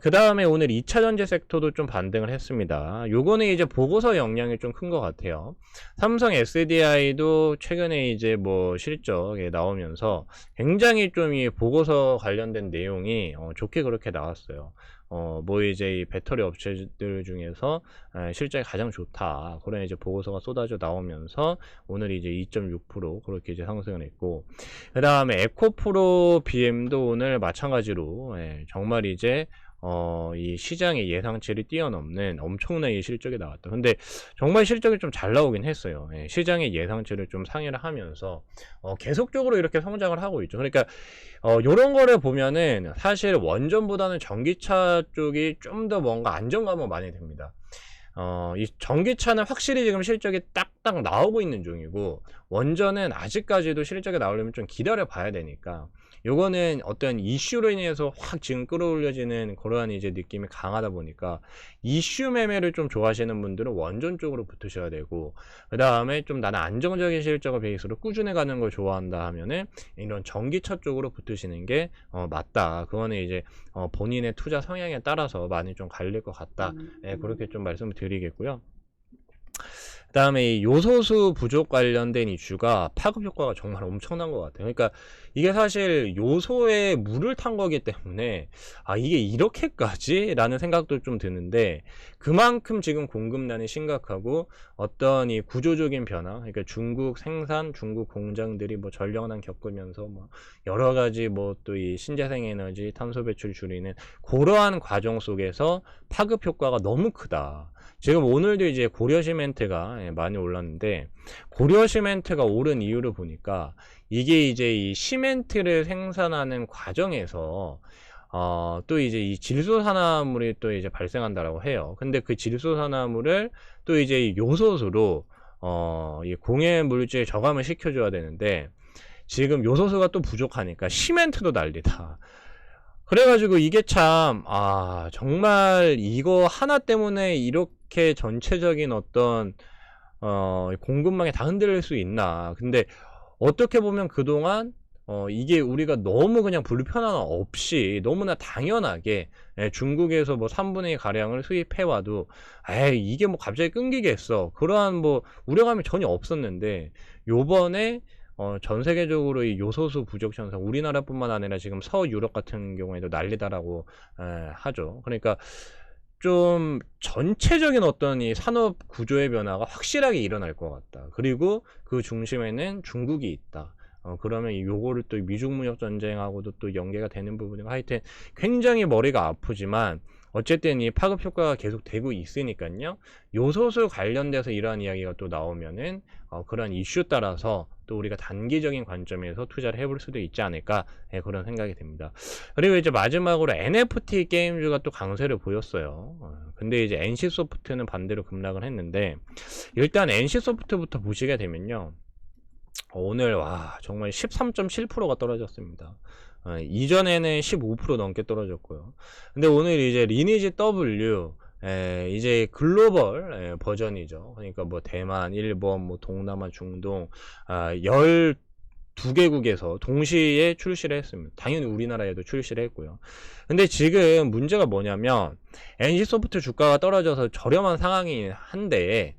그 다음에 오늘 2차전지 섹터도 좀 반등을 했습니다. 요거는 이제 보고서 영향이 좀 큰 것 같아요. 삼성 SDI도 최근에 이제 뭐 실적에 나오면서 굉장히 좀 이 보고서 관련된 내용이 좋게 그렇게 나왔어요. 뭐 이제 이 배터리 업체들 중에서 실적이 가장 좋다, 그런 이제 보고서가 쏟아져 나오면서 오늘 이제 2.6% 그렇게 이제 상승을 했고, 그 다음에 에코프로 BM도 오늘 마찬가지로 정말 이제 이 시장의 예상치를 뛰어넘는 엄청난 이 실적이 나왔다. 근데 정말 실적이 좀 잘 나오긴 했어요. 시장의 예상치를 좀 상회를 하면서 계속적으로 이렇게 성장을 하고 있죠. 그러니까 요런 거를 보면은 사실 원전보다는 전기차 쪽이 좀 더 뭔가 안정감은 많이 듭니다. 이 전기차는 확실히 지금 실적이 딱딱 나오고 있는 중이고, 원전은 아직까지도 실적이 나오려면 좀 기다려 봐야 되니까, 요거는 어떤 이슈로 인해서 확 지금 끌어올려지는 그러한 이제 느낌이 강하다 보니까 이슈 매매를 좀 좋아하시는 분들은 원전 쪽으로 붙으셔야 되고, 그 다음에 좀 나는 안정적인 실적을 베이스로 꾸준히 가는 걸 좋아한다 하면은 이런 전기차 쪽으로 붙으시는 게 맞다. 그거는 이제 본인의 투자 성향에 따라서 많이 좀 갈릴 것 같다. 그렇게 좀 말씀을 드리겠고요. 그다음에 이 요소수 부족 관련된 이슈가 파급 효과가 정말 엄청난 것 같아요. 그러니까 이게 사실 요소에 물을 탄 거기 때문에 이게 이렇게까지?라는 생각도 좀 드는데, 그만큼 지금 공급난이 심각하고 어떤 이 구조적인 변화, 그러니까 중국 생산, 중국 공장들이 뭐 전력난 겪으면서 뭐 여러 가지 뭐 또 이 신재생 에너지, 탄소 배출 줄이는 그러한 과정 속에서 파급 효과가 너무 크다. 지금 오늘도 이제 고려 시멘트가 많이 올랐는데, 고려 시멘트가 오른 이유를 보니까 이게 이제 이 시멘트를 생산하는 과정에서 또 이제 이 질소산화물이 또 이제 발생한다라고 해요. 근데 그 질소산화물을 또 이제 이 요소수로 이 공해 물질 저감을 시켜줘야 되는데, 지금 요소수가 또 부족하니까 시멘트도 난리다. 그래가지고 이게 참, 정말 이거 하나 때문에 이렇게 전체적인 어떤, 공급망이 다 흔들릴 수 있나. 근데 어떻게 보면 그동안, 이게 우리가 너무 그냥 불편함 없이 너무나 당연하게 중국에서 뭐 3분의 2 가량을 수입해와도, 이게 뭐 갑자기 끊기겠어. 그러한 뭐 우려감이 전혀 없었는데, 요번에 전 세계적으로 이 요소수 부족 현상, 우리나라뿐만 아니라 지금 서유럽 같은 경우에도 난리다라고 하죠. 그러니까 좀 전체적인 어떤 이 산업 구조의 변화가 확실하게 일어날 것 같다. 그리고 그 중심에는 중국이 있다. 그러면 요거를 또 미중 무역 전쟁하고도 또 연계가 되는 부분이고, 하여튼 굉장히 머리가 아프지만 어쨌든 이 파급 효과가 계속 되고 있으니까요. 요소수 관련돼서 이러한 이야기가 또 나오면은 그런 이슈 따라서 또 우리가 단기적인 관점에서 투자를 해볼 수도 있지 않을까, 그런 생각이 듭니다. 그리고 이제 마지막으로 NFT 게임주가 또 강세를 보였어요. 근데 이제 NC소프트는 반대로 급락을 했는데, 일단 NC소프트부터 보시게 되면요, 오늘 정말 13.7%가 떨어졌습니다. 이전에는 15% 넘게 떨어졌고요. 근데 오늘 이제 리니지 W, 이제 글로벌 버전이죠. 그러니까 뭐 대만, 일본, 뭐 동남아, 중동 12개국에서 동시에 출시를 했습니다. 당연히 우리나라에도 출시를 했고요. 근데 지금 문제가 뭐냐면, NC소프트 주가가 떨어져서 저렴한 상황이 한데,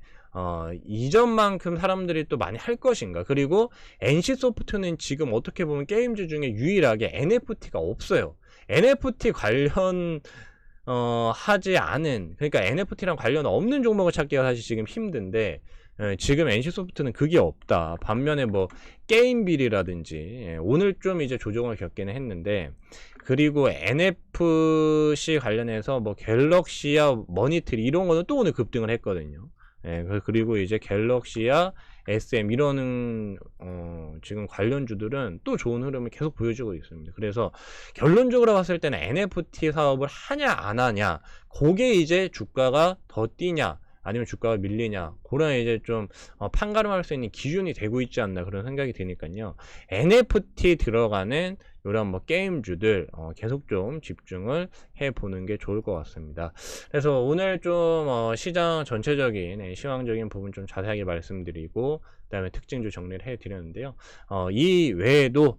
이전만큼 사람들이 또 많이 할 것인가. 그리고 NC소프트는 지금 어떻게 보면 게임주 중에 유일하게 NFT가 없어요. NFT 관련 하지 않은, 그러니까 NFT랑 관련 없는 종목을 찾기가 사실 지금 힘든데, 지금 NC소프트는 그게 없다. 반면에 뭐 게임빌이라든지 오늘 좀 이제 조정을 겪기는 했는데, 그리고 NFC 관련해서 뭐 갤럭시야, 머니트리 이런 거는 또 오늘 급등을 했거든요. 그리고 이제 갤럭시야 SM 이러는 지금 관련주들은 또 좋은 흐름을 계속 보여주고 있습니다. 그래서 결론적으로 봤을 때는 NFT 사업을 하냐 안 하냐, 그게 이제 주가가 더 뛰냐 아니면 주가가 밀리냐, 그런 이제 좀 판가름할 수 있는 기준이 되고 있지 않나, 그런 생각이 드니까요. NFT 들어가는 이런 뭐 게임주들 계속 좀 집중을 해보는 게 좋을 것 같습니다. 그래서 오늘 좀 시장 전체적인 시황적인 부분 좀 자세하게 말씀드리고, 그 다음에 특징주 정리를 해드렸는데요. 이 외에도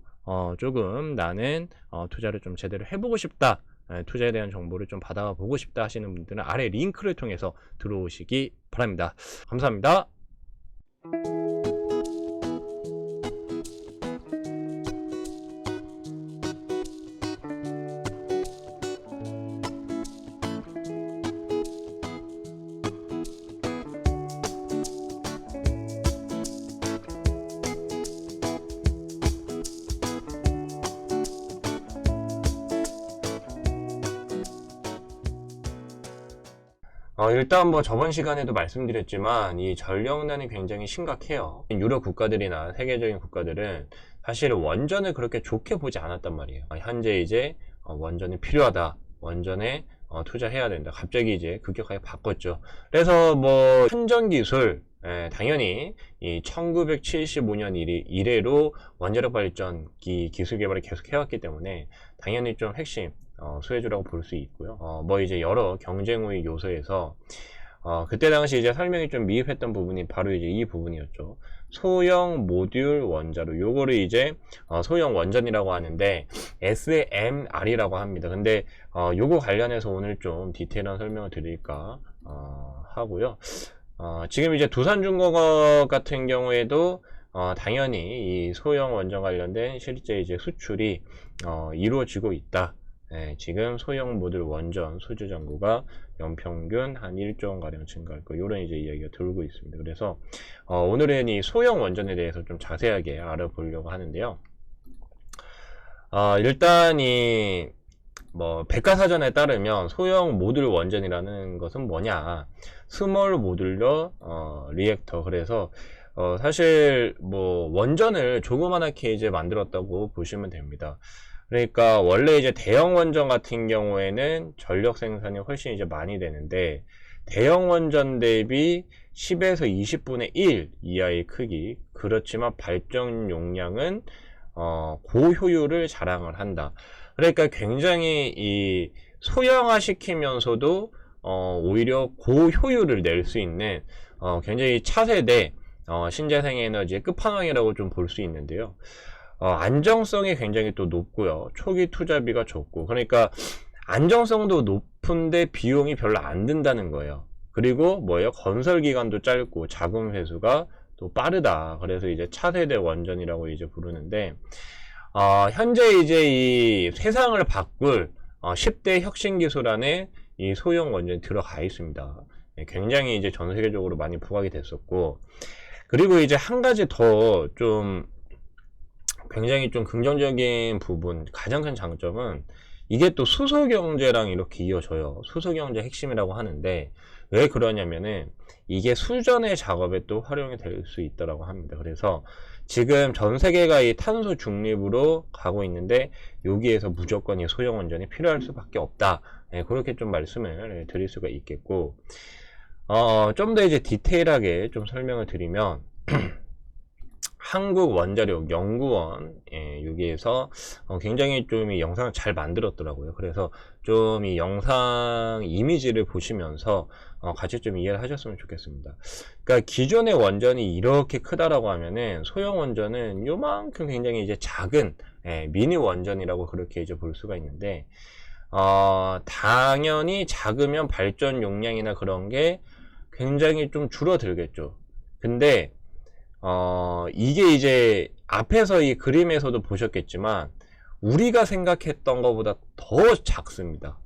조금 나는 투자를 좀 제대로 해보고 싶다, 투자에 대한 정보를 좀 받아보고 싶다 하시는 분들은 아래 링크를 통해서 들어오시기 바랍니다. 감사합니다. 일단 뭐 저번 시간에도 말씀드렸지만 이 전력난이 굉장히 심각해요. 유럽 국가들이나 세계적인 국가들은 사실 원전을 그렇게 좋게 보지 않았단 말이에요. 현재 이제 원전이 필요하다, 원전에 투자해야 된다, 갑자기 이제 급격하게 바꿨죠. 그래서 뭐 현전 기술, 당연히 이 1975년 이래로 원자력 발전기 기술 개발을 계속 해왔기 때문에 당연히 좀 핵심 수혜주라고 볼 수 있고요. 뭐 이제 여러 경쟁 우위 요소에서 그때 당시 이제 설명이 좀 미흡했던 부분이 바로 이제 이 부분이었죠. 소형 모듈 원자로, 요거를 이제 소형 원전이라고 하는데 SMR이라고 합니다. 근데 요거 관련해서 오늘 좀 디테일한 설명을 드릴까 하고요. 지금 이제 두산중공업 같은 경우에도 당연히 이 소형 원전 관련된 실제 이제 수출이 이루어지고 있다. 네, 지금 소형 모듈 원전 수주 잔고가 연평균 한 1조 원 가량 증가할 거, 이런 이제 이야기가 돌고 있습니다. 그래서 오늘은 이 소형 원전에 대해서 좀 자세하게 알아보려고 하는데요. 일단 이 백과사전에 따르면 소형 모듈 원전이라는 것은 뭐냐, 스몰 모듈러 리액터. 그래서 사실 원전을 조그만하게 이제 만들었다고 보시면 됩니다. 그러니까 원래 이제 대형 원전 같은 경우에는 전력 생산이 훨씬 이제 많이 되는데, 대형 원전 대비 10에서 20분의 1 이하의 크기, 그렇지만 발전 용량은 고효율을 자랑을 한다. 그러니까 굉장히 이 소형화 시키면서도 오히려 고효율을 낼 수 있는 굉장히 차세대 신재생 에너지의 끝판왕이라고 좀 볼 수 있는데요. 안정성이 굉장히 또 높고요. 초기 투자비가 적고, 그러니까 안정성도 높은데 비용이 별로 안 든다는 거예요. 그리고 뭐예요? 건설 기간도 짧고 자금 회수가 또 빠르다. 그래서 이제 차세대 원전이라고 이제 부르는데, 현재 이제 이 세상을 바꿀 10대 혁신 기술 안에 이 소형 원전이 들어가 있습니다. 굉장히 이제 전 세계적으로 많이 부각이 됐었고, 그리고 이제 한 가지 더 좀 굉장히 좀 긍정적인 부분, 가장 큰 장점은 이게 또 수소경제랑 이렇게 이어져요. 수소경제 핵심이라고 하는데, 왜 그러냐면은 이게 수전의 작업에 또 활용이 될 수 있다라고 합니다. 그래서 지금 전 세계가 이 탄소 중립으로 가고 있는데, 여기에서 무조건 이 소형 원전이 필요할 수밖에 없다. 네, 그렇게 좀 말씀을 드릴 수가 있겠고, 좀 더 이제 디테일하게 좀 설명을 드리면 한국원자력연구원, 여기에서 굉장히 좀 이 영상을 잘 만들었더라고요. 그래서 좀 이 영상 이미지를 보시면서 같이 좀 이해를 하셨으면 좋겠습니다. 그러니까 기존의 원전이 이렇게 크다라고 하면은 소형 원전은 요만큼 굉장히 이제 작은 미니 원전이라고 그렇게 이제 볼 수가 있는데, 당연히 작으면 발전 용량이나 그런 게 굉장히 좀 줄어들겠죠. 근데 이게 이제 앞에서 이 그림에서도 보셨겠지만 우리가 생각했던 것보다 더 작습니다.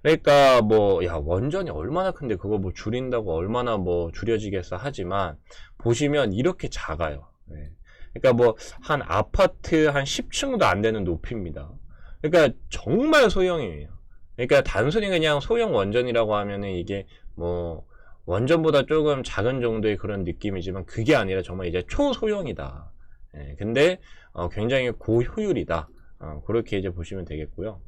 그러니까 원전이 얼마나 큰데 그거 줄인다고 얼마나 줄여지겠어 하지만, 보시면 이렇게 작아요. 네. 그러니까 한 아파트 한 10층도 안 되는 높이입니다. 그러니까 정말 소형이에요. 그러니까 단순히 그냥 소형 원전이라고 하면은 이게 원전보다 조금 작은 정도의 그런 느낌이지만, 그게 아니라 정말 이제 초소형이다. 근데 굉장히 고효율이다. 그렇게 이제 보시면 되겠고요.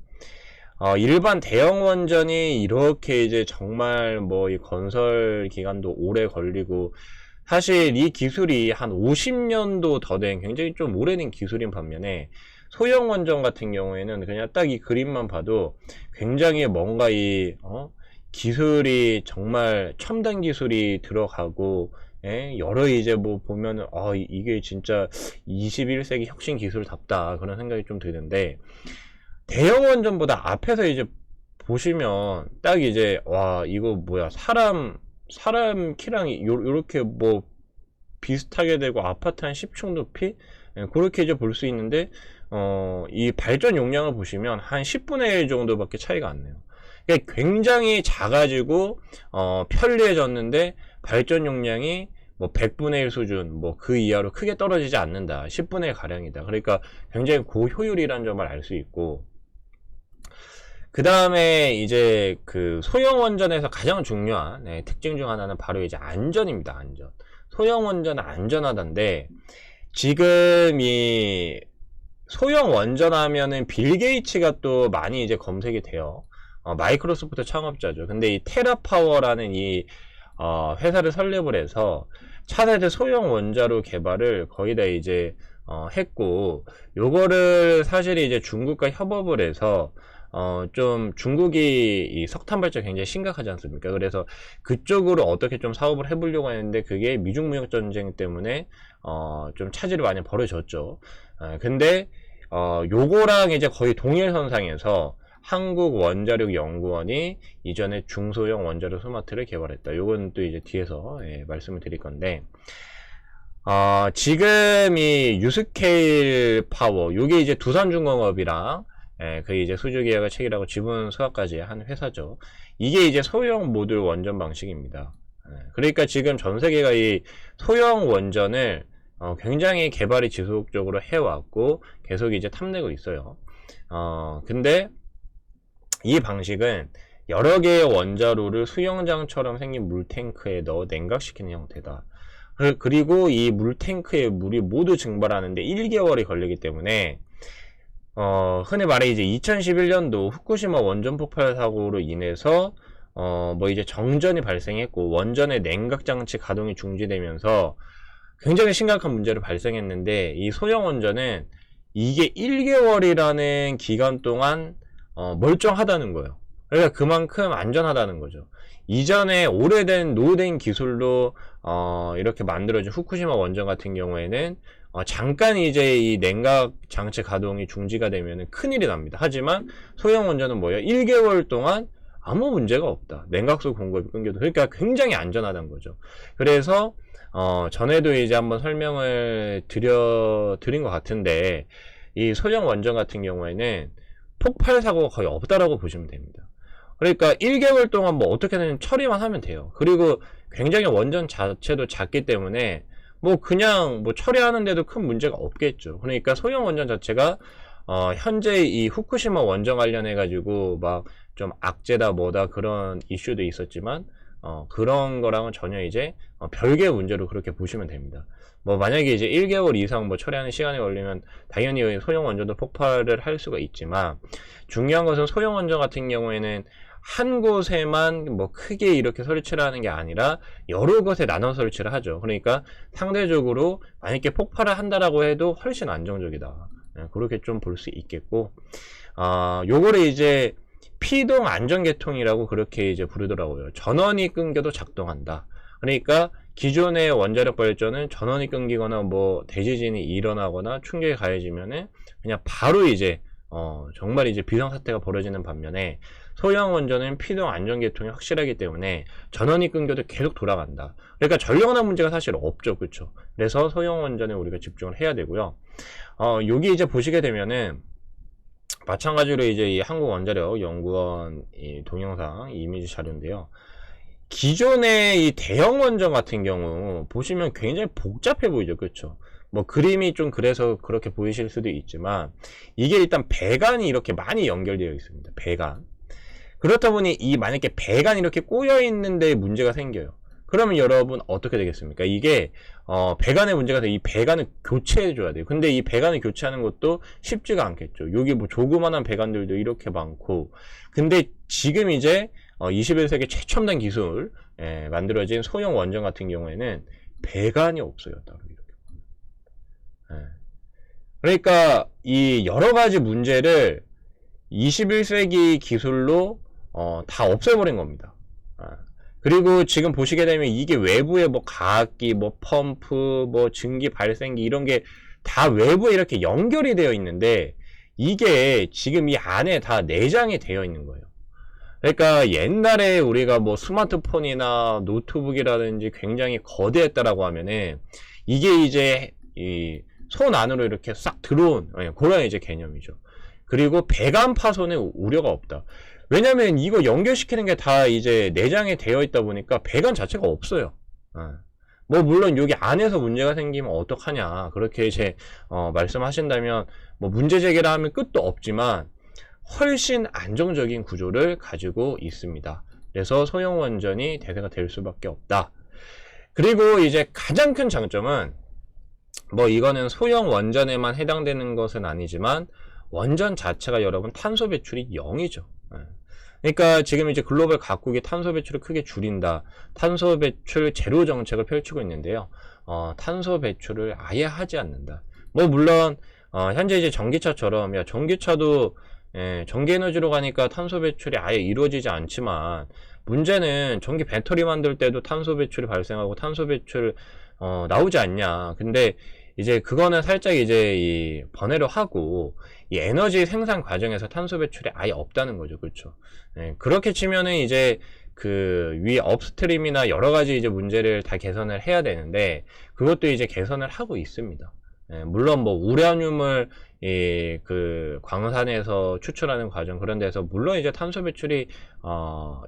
일반 대형 원전이 이렇게 이제 정말 이 건설 기간도 오래 걸리고, 사실 이 기술이 한 50년도 더 된 굉장히 좀 오래된 기술인 반면에, 소형 원전 같은 경우에는 그냥 딱 이 그림만 봐도 굉장히 뭔가 기술이 정말 첨단 기술이 들어가고, 여러 이제 보면은 이게 진짜 21세기 혁신 기술답다, 그런 생각이 좀 드는데, 대형 원전보다 앞에서 이제 보시면 딱 이제 이거 뭐야, 사람 키랑 요렇게 비슷하게 되고, 아파트 한 10층 높이 그렇게 이제 볼 수 있는데, 이 발전 용량을 보시면 한 10분의 1 정도밖에 차이가 안 나요. 그러니까 굉장히 작아지고 편리해졌는데, 발전 용량이 100분의 1 수준, 그 이하로 크게 떨어지지 않는다. 10분의 1 가량이다. 그러니까 굉장히 고효율이라는 점을 알 수 있고, 그 다음에 이제 그 소형 원전에서 가장 중요한 특징 중 하나는 바로 이제 안전입니다. 안전. 소형 원전은 안전하다인데, 지금 이 소형 원전 하면은 빌 게이츠가 또 많이 이제 검색이 돼요. 마이크로소프트 창업자죠. 근데 이 테라파워라는 이 회사를 설립을 해서 차세대 소형 원자로 개발을 거의 다 이제 했고, 요거를 사실 이제 중국과 협업을 해서 좀 중국이 이 석탄 발전 굉장히 심각하지 않습니까? 그래서 그쪽으로 어떻게 좀 사업을 해보려고 했는데, 그게 미중 무역 전쟁 때문에 좀 차질이 많이 벌어졌죠. 근데 요거랑 이제 거의 동일선상에서 한국원자력연구원이 이전에 중소형 원자력 스마트를 개발했다. 요건 또 이제 뒤에서 말씀을 드릴 건데, 지금 이 유스케일 파워, 요게 이제 두산중공업이랑 그 이제 수주계약을 체결하고 지분 수합까지 한 회사죠. 이게 이제 소형 모듈 원전 방식입니다. 그러니까 지금 전 세계가 이 소형 원전을 굉장히 개발이 지속적으로 해왔고 계속 이제 탐내고 있어요. 근데 이 방식은 여러 개의 원자로를 수영장처럼 생긴 물탱크에 넣어 냉각시키는 형태다. 그리고 이 물탱크에 물이 모두 증발하는데 1개월이 걸리기 때문에 흔히 말해 이제 2011년도 후쿠시마 원전 폭발 사고로 인해서 뭐 이제 정전이 발생했고 원전의 냉각 장치 가동이 중지되면서 굉장히 심각한 문제를 발생했는데, 이 소형 원전은 이게 1개월이라는 기간 동안 멀쩡하다는 거예요. 그러니까 그만큼 안전하다는 거죠. 이전에 오래된 노후된 기술로 이렇게 만들어진 후쿠시마 원전 같은 경우에는 잠깐 이제 이 냉각 장치 가동이 중지가 되면 큰일이 납니다. 하지만 소형 원전은 뭐예요? 1개월 동안 아무 문제가 없다. 냉각수 공급이 끊겨도. 그러니까 굉장히 안전하다는 거죠. 그래서 전에도 이제 한번 설명을 드린 것 같은데, 이 소형 원전 같은 경우에는 폭발 사고가 거의 없다라고 보시면 됩니다. 그러니까 1개월 동안 뭐 어떻게든 처리만 하면 돼요. 그리고 굉장히 원전 자체도 작기 때문에 뭐 그냥 뭐 처리하는데도 큰 문제가 없겠죠. 그러니까 소형 원전 자체가 현재 이 후쿠시마 원전 관련해 가지고 막 좀 악재다 뭐다 그런 이슈도 있었지만 그런 거랑은 전혀 이제 별개의 문제로 그렇게 보시면 됩니다. 뭐 만약에 이제 1개월 이상 뭐 처리하는 시간이 걸리면 당연히 소형 원전도 폭발을 할 수가 있지만, 중요한 것은 소형 원전 같은 경우에는 한 곳에만 뭐 크게 이렇게 설치를 하는 게 아니라 여러 곳에 나눠 설치를 하죠. 그러니까 상대적으로 만약에 폭발을 한다라고 해도 훨씬 안정적이다. 그렇게 좀 볼 수 있겠고, 요거를 이제 피동 안전계통이라고 그렇게 이제 부르더라고요. 전원이 끊겨도 작동한다. 그러니까 기존의 원자력 발전은 전원이 끊기거나 뭐 대지진이 일어나거나 충격이 가해지면은 그냥 바로 이제 정말 이제 비상사태가 벌어지는 반면에, 소형 원전은 피동 안전계통이 확실하기 때문에 전원이 끊겨도 계속 돌아간다. 그러니까 전력난 문제가 사실 없죠. 그렇죠? 그래서 소형 원전에 우리가 집중을 해야 되고요. 여기 이제 보시게 되면은 마찬가지로 이제 이 한국원자력연구원 이 동영상 이미지 자료인데요. 기존의 이 대형 원전 같은 경우 보시면 굉장히 복잡해 보이죠. 그렇죠? 뭐 그림이 좀 그래서 그렇게 보이실 수도 있지만, 이게 일단 배관이 이렇게 많이 연결되어 있습니다. 배관. 그렇다 보니 이 만약에 배관이 이렇게 꼬여 있는데 문제가 생겨요. 그러면 여러분 어떻게 되겠습니까? 이게 배관에 문제가 돼. 이 배관을 교체해 줘야 돼요. 근데 이 배관을 교체하는 것도 쉽지가 않겠죠. 여기 뭐 조그만한 배관들도 이렇게 많고. 근데 지금 이제 21세기 최첨단 기술 만들어진 소형 원전 같은 경우에는 배관이 없어요. 따로 이렇게. 그러니까 이 여러 가지 문제를 21세기 기술로 다 없애버린 겁니다. 그리고 지금 보시게 되면 이게 외부에 뭐 가압기, 뭐 펌프, 뭐 증기 발생기 이런 게 다 외부에 이렇게 연결이 되어 있는데, 이게 지금 이 안에 다 내장이 되어 있는 거예요. 그러니까 옛날에 우리가 뭐 스마트폰이나 노트북이라든지 굉장히 거대했다라고 하면은 이게 이제 이 손 안으로 이렇게 싹 들어온 그런 이제 개념이죠. 그리고 배관 파손에 우려가 없다. 왜냐면 이거 연결시키는 게 다 이제 내장에 되어 있다 보니까 배관 자체가 없어요. 뭐 물론 여기 안에서 문제가 생기면 어떡하냐 그렇게 이제 말씀하신다면 뭐 문제 제기를 하면 끝도 없지만 훨씬 안정적인 구조를 가지고 있습니다. 그래서 소형 원전이 대세가 될 수밖에 없다. 그리고 이제 가장 큰 장점은 뭐 이거는 소형 원전에만 해당되는 것은 아니지만 원전 자체가 여러분 탄소 배출이 0이죠. 그러니까 지금 이제 글로벌 각국이 탄소 배출을 크게 줄인다, 탄소 배출 제로 정책을 펼치고 있는데요. 탄소 배출을 아예 하지 않는다. 뭐 물론 현재 이제 전기차처럼 전기차도 전기 에너지로 가니까 탄소 배출이 아예 이루어지지 않지만, 문제는 전기 배터리 만들 때도 탄소 배출이 발생하고 탄소 배출 나오지 않냐. 근데 이제 그거는 살짝 이제 이 번외로 하고 이 에너지 생산 과정에서 탄소 배출이 아예 없다는 거죠. 그렇죠? 예, 그렇게 치면은 이제 그 위 업스트림이나 여러 가지 이제 문제를 다 개선을 해야 되는데 그것도 이제 개선을 하고 있습니다. 예, 물론 뭐 우라늄을 이 그 광산에서 추출하는 과정 그런 데서 물론 이제 탄소 배출이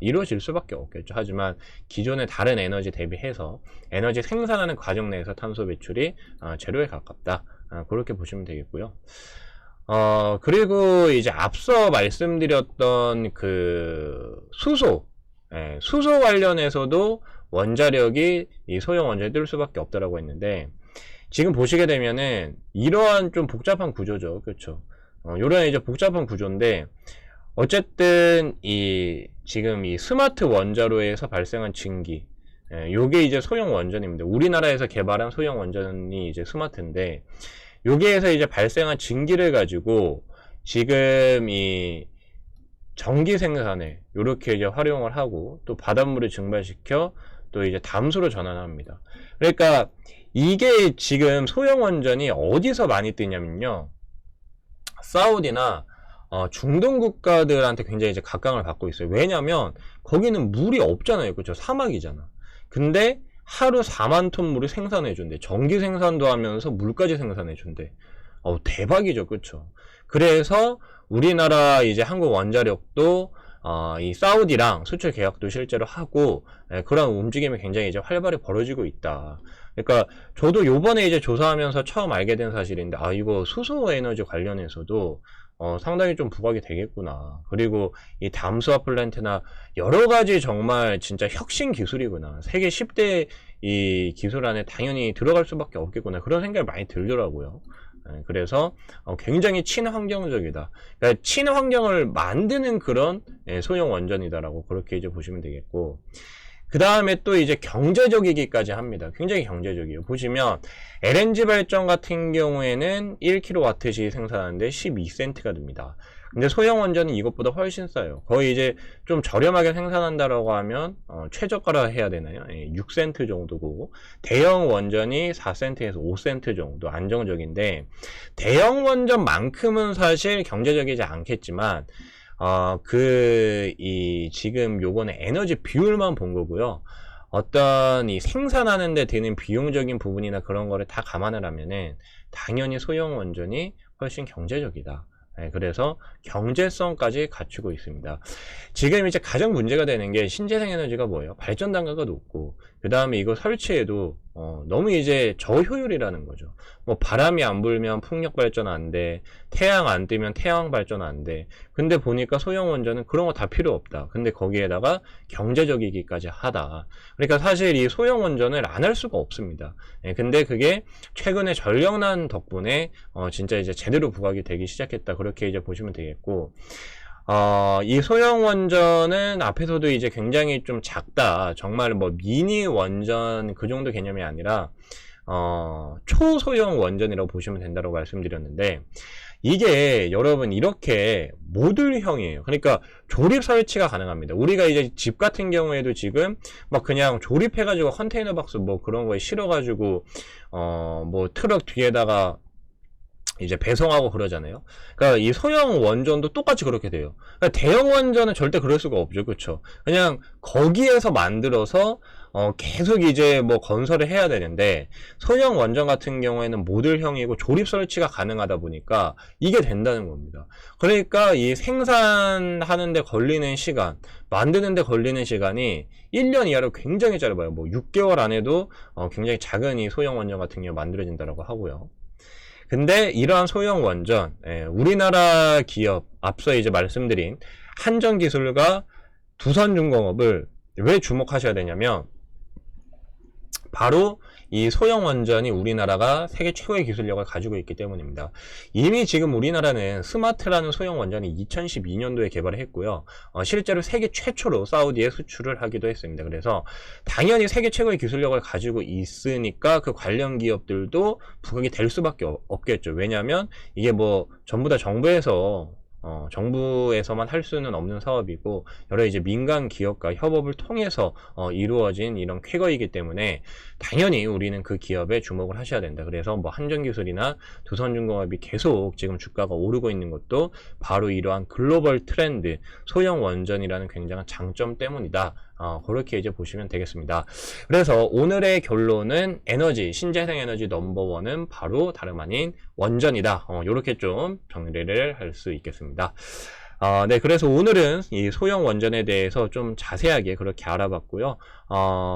이루어질 수밖에 없겠죠. 하지만 기존의 다른 에너지 대비해서 에너지 생산하는 과정 내에서 탄소 배출이 제로에 가깝다. 그렇게 보시면 되겠고요. 그리고 이제 앞서 말씀드렸던 그 수소, 수소 관련해서도 원자력이 이 소형 원전에 뜰 수밖에 없다라고 했는데 지금 보시게 되면은 이러한 좀 복잡한 구조죠. 그렇죠? 이런 이제 복잡한 구조인데 어쨌든 이 지금 이 스마트 원자로에서 발생한 증기 요게 이제 소형 원전입니다. 우리나라에서 개발한 소형 원전이 이제 스마트인데 여기에서 이제 발생한 증기를 가지고 지금 이 전기 생산에 이렇게 이제 활용을 하고 또 바닷물을 증발시켜 또 이제 담수로 전환합니다. 그러니까 이게 지금 소형 원전이 어디서 많이 뜨냐면요. 사우디나 중동 국가들한테 굉장히 이제 각광을 받고 있어요. 왜냐면 거기는 물이 없잖아요. 그렇죠? 사막이잖아. 근데 하루 4만 톤 물을 생산해 준대. 전기 생산도 하면서 물까지 생산해 준대. 대박이죠. 그렇죠? 그래서 우리나라 이제 한국 원자력도 이 사우디랑 수출 계약도 실제로 하고 그런 움직임이 굉장히 이제 활발히 벌어지고 있다. 그러니까 저도 요번에 이제 조사하면서 처음 알게 된 사실인데 이거 수소 에너지 관련해서도 상당히 좀 부각이 되겠구나. 그리고 이 담수화 플랜트나 여러 가지 정말 진짜 혁신 기술이구나. 세계 10대 이 기술 안에 당연히 들어갈 수밖에 없겠구나. 그런 생각이 많이 들더라고요. 그래서 굉장히 친환경적이다. 그러니까 친환경을 만드는 그런 소형 원전이다라고 그렇게 이제 보시면 되겠고, 그 다음에 또 이제 경제적이기까지 합니다. 굉장히 경제적이에요. 보시면 LNG 발전 같은 경우에는 1kWh 생산하는데 12센트가 됩니다. 근데 소형 원전은 이것보다 훨씬 싸요. 거의 이제 좀 저렴하게 생산한다라고 하면 최저가라 해야 되나요? 6센트 정도고 대형 원전이 4센트에서 5센트 정도 안정적인데 대형 원전만큼은 사실 경제적이지 않겠지만 지금 요거는 에너지 비율만 본 거고요. 어떤 이 생산하는 데 드는 비용적인 부분이나 그런 거를 다 감안을 하면은 당연히 소형 원전이 훨씬 경제적이다. 그래서 경제성까지 갖추고 있습니다. 지금 이제 가장 문제가 되는 게 신재생 에너지가 뭐예요? 발전 단가가 높고 그 다음에 이거 설치해도 너무 이제 저효율이라는 거죠. 뭐 바람이 안 불면 풍력 발전 안 돼, 태양 안 뜨면 태양 발전 안 돼. 근데 보니까 소형 원전은 그런 거 다 필요 없다. 근데 거기에다가 경제적이기까지 하다. 그러니까 사실 이 소형 원전을 안 할 수가 없습니다. 근데 그게 최근에 전력난 덕분에 진짜 이제 제대로 부각이 되기 시작했다. 그렇게 이제 보시면 되겠고. 이 소형 원전은 앞에서도 이제 굉장히 좀 작다. 정말 뭐 미니 원전 그 정도 개념이 아니라, 초소형 원전이라고 보시면 된다고 말씀드렸는데, 이게 여러분 이렇게 모듈형이에요. 그러니까 조립 설치가 가능합니다. 우리가 이제 집 같은 경우에도 지금 막 그냥 조립해가지고 컨테이너 박스 뭐 그런 거에 실어가지고, 뭐 트럭 뒤에다가 이제 배송하고 그러잖아요. 그러니까 이 소형 원전도 똑같이 그렇게 돼요. 그러니까 대형 원전은 절대 그럴 수가 없죠. 그렇죠? 그냥 거기에서 만들어서 계속 이제 뭐 건설을 해야 되는데 소형 원전 같은 경우에는 모듈형이고 조립 설치가 가능하다 보니까 이게 된다는 겁니다. 그러니까 이 생산하는 데 걸리는 시간, 만드는 데 걸리는 시간이 1년 이하로 굉장히 짧아요. 뭐 6개월 안에도 굉장히 작은 이 소형 원전 같은 경우 만들어진다고 하고요. 근데 이러한 소형 원전, 우리나라 기업, 앞서 이제 말씀드린 한전기술과 두산중공업을 왜 주목하셔야 되냐면 바로 이 소형 원전이 우리나라가 세계 최고의 기술력을 가지고 있기 때문입니다. 이미 지금 우리나라는 스마트라는 소형 원전이 2012년도에 개발을 했고요. 실제로 세계 최초로 사우디에 수출을 하기도 했습니다. 그래서 당연히 세계 최고의 기술력을 가지고 있으니까 그 관련 기업들도 부각이 될 수밖에 없겠죠. 왜냐하면 이게 뭐 전부 다 정부에서 정부에서만 할 수는 없는 사업이고 여러 이제 민간 기업과 협업을 통해서 이루어진 이런 쾌거이기 때문에 당연히 우리는 그 기업에 주목을 하셔야 된다. 그래서 뭐 한전기술이나 두산중공업이 계속 지금 주가가 오르고 있는 것도 바로 이러한 글로벌 트렌드, 소형 원전이라는 굉장한 장점 때문이다. 그렇게 이제 보시면 되겠습니다. 그래서 오늘의 결론은 에너지, 신재생 에너지 넘버원은 바로 다름 아닌 원전이다. 이렇게 좀 정리를 할 수 있겠습니다. 네, 그래서 오늘은 이 소형 원전에 대해서 좀 자세하게 그렇게 알아봤고요.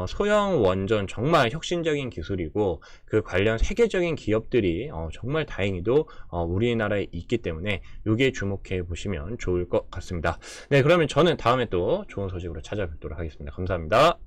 소형 원전 정말 혁신적인 기술이고 그 관련 세계적인 기업들이 정말 다행히도 우리나라에 있기 때문에 여기에 주목해 보시면 좋을 것 같습니다. 네, 그러면 저는 다음에 또 좋은 소식으로 찾아뵙도록 하겠습니다. 감사합니다.